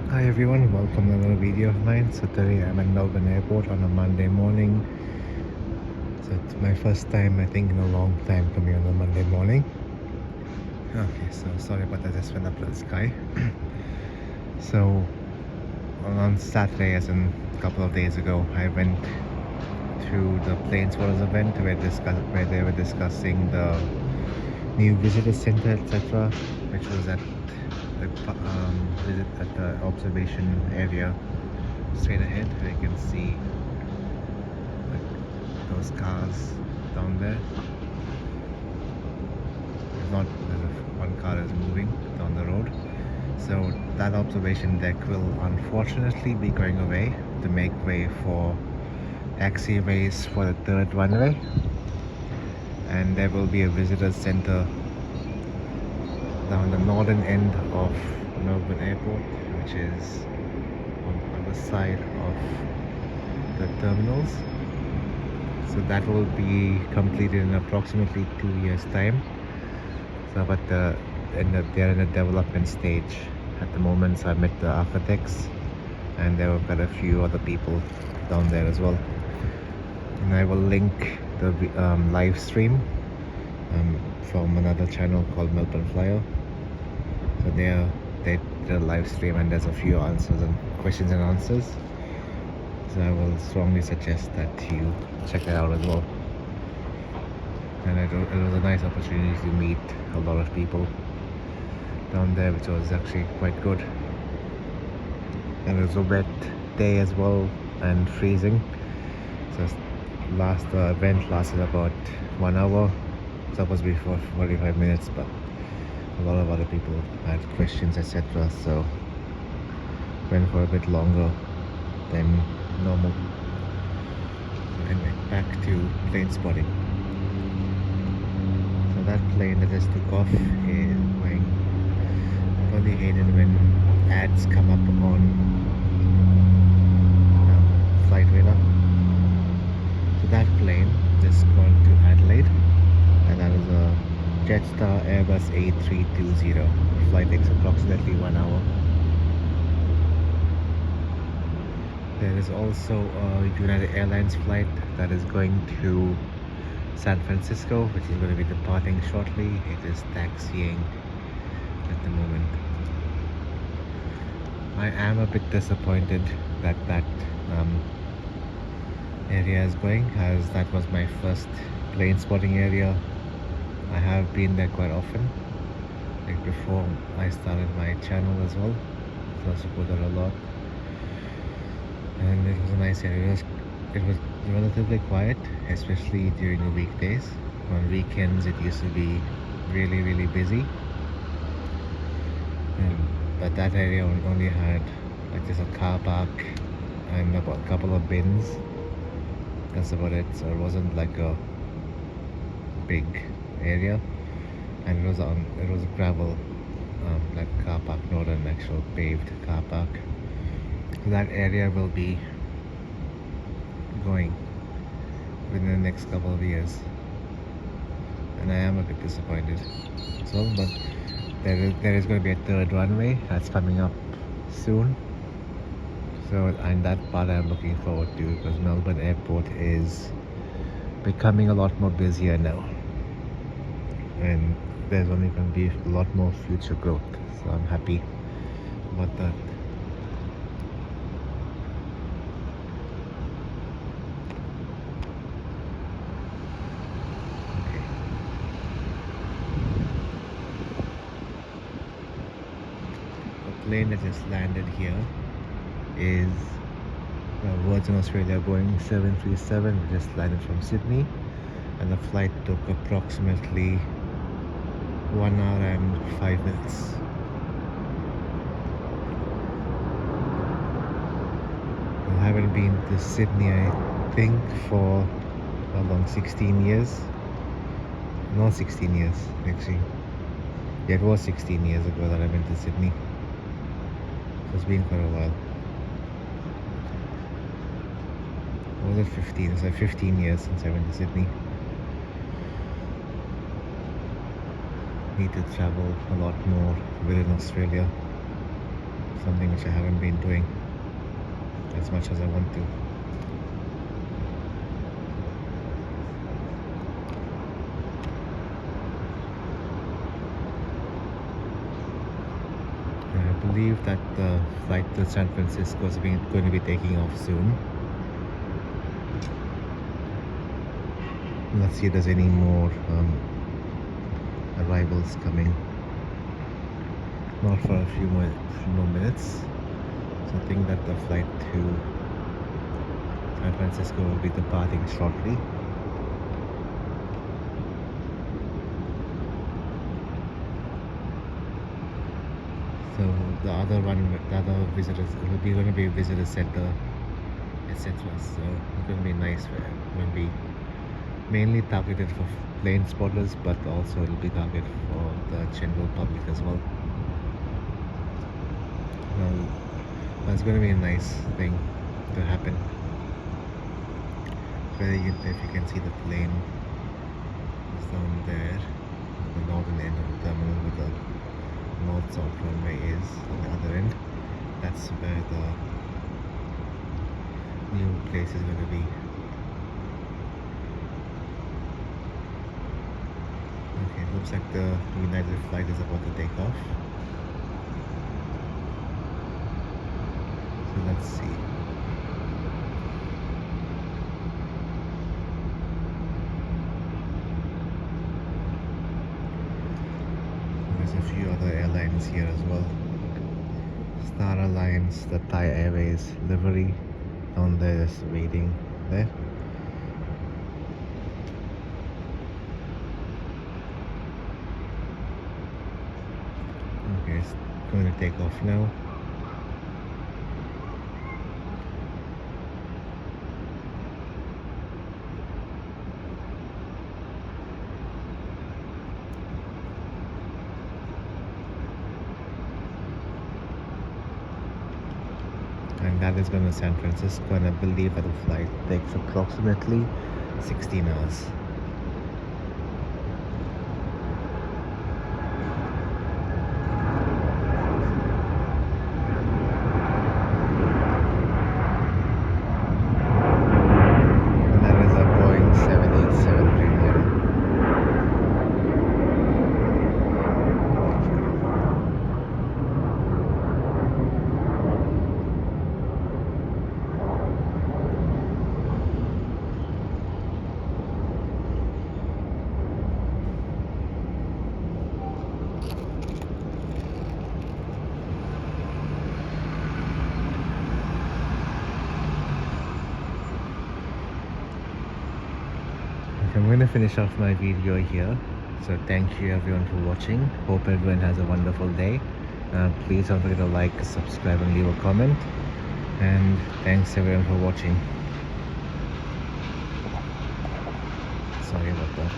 Hi everyone, welcome to another video of mine. So today I'm at Melbourne Airport on a Monday morning. So it's my first time, I think, in a long time coming on a Monday morning. Okay, so sorry about that, I just went up to the sky. So on Saturday, as in a couple of days ago, I went to the Plains Spotters event where they were discussing the new visitor center, etc., which was at the visit at the observation area straight ahead. Where you can see those cars down there. One car is moving down the road. So that observation deck will unfortunately be going away to make way for taxiways for the third runway, and there will be a visitor center down the northern end of Melbourne Airport, which is on the other side of the terminals. So that will be completed in approximately 2 years time. So but they're in a development stage at the moment. So I met the architects, and there were quite a few other people down there as well. And I will link the live stream from another channel called Melbourne Flyer. So they did a live stream, and there's a few answers and questions and answers. So I will strongly suggest that you check that out as well. And it was a nice opportunity to meet a lot of people down there, which was actually quite good. And it was a wet day as well and freezing. So the event lasted about 1 hour. It's supposed to be for 45 minutes, but a lot of other people had questions, etc. So went for a bit longer than normal. And went back to plane spotting. So that plane that just took off is going. I only hate it when ads come up on flight radar. So that plane just gone to Adelaide, and that is a Jetstar Airbus A320. The flight takes approximately 1 hour. There is also a United Airlines flight that is going to San Francisco, which is going to be departing shortly. It is taxiing at the moment. I am a bit disappointed that area is going, as that was my first plane spotting area. I have been there quite often, like before I started my channel as well, so I support that a lot. And it was a nice area. It was relatively quiet, especially during the weekdays. On weekends it used to be really busy, but that area only had like just a car park and a couple of bins. That's about it. So it wasn't like a big area, and it was a gravel like car park, not an actual paved car park. So that area will be going within the next couple of years, and I am a bit disappointed. So, but there is going to be a third runway that's coming up soon. So, and that part I'm looking forward to, because Melbourne Airport is becoming a lot more busier now, and there's only going to be a lot more future growth. So I'm happy about that. Okay. The plane that just landed here is Virgin Australia Boeing 737. We just landed from Sydney, and the flight took approximately 1 hour and 5 minutes. I haven't been to Sydney, I think, for how long? 16 years? Not 16 years, actually. Yeah, it was 16 years ago that I went to Sydney. So it's been quite a while. Or was it 15? It's like 15 years since I went to Sydney. Need to travel a lot more within Australia. So something which I haven't been doing as much as I want to. And I believe that the flight to San Francisco is going to be taking off soon. Let's see if there's any more arrivals coming. Not for a few more minutes. So I think that the flight to San Francisco will be departing shortly. So the other visitors will be going to be a visitor center, etc. So it's going to be nice. It's going to be mainly targeted for plane spotters, but also it will be targeted for the general public as well. That's going to be a nice thing to happen. If you can see the plane is down there, the northern end of the terminal, with the north-south runway is on the other end. That's where the new place is going to be. Okay, looks like the United flight is about to take off. So let's see. There's a few other airlines here as well. Star Alliance, the Thai Airways livery down there, just waiting there. Okay, it's going to take off now. And that is going to San Francisco, and I believe that the flight takes approximately 16 hours. And that is a Boeing 787 Dreamliner. I'm going to finish off my video here. So thank you everyone for watching. Hope everyone has a wonderful day. Please don't forget to like, subscribe and leave a comment. And thanks everyone for watching. Sorry about that.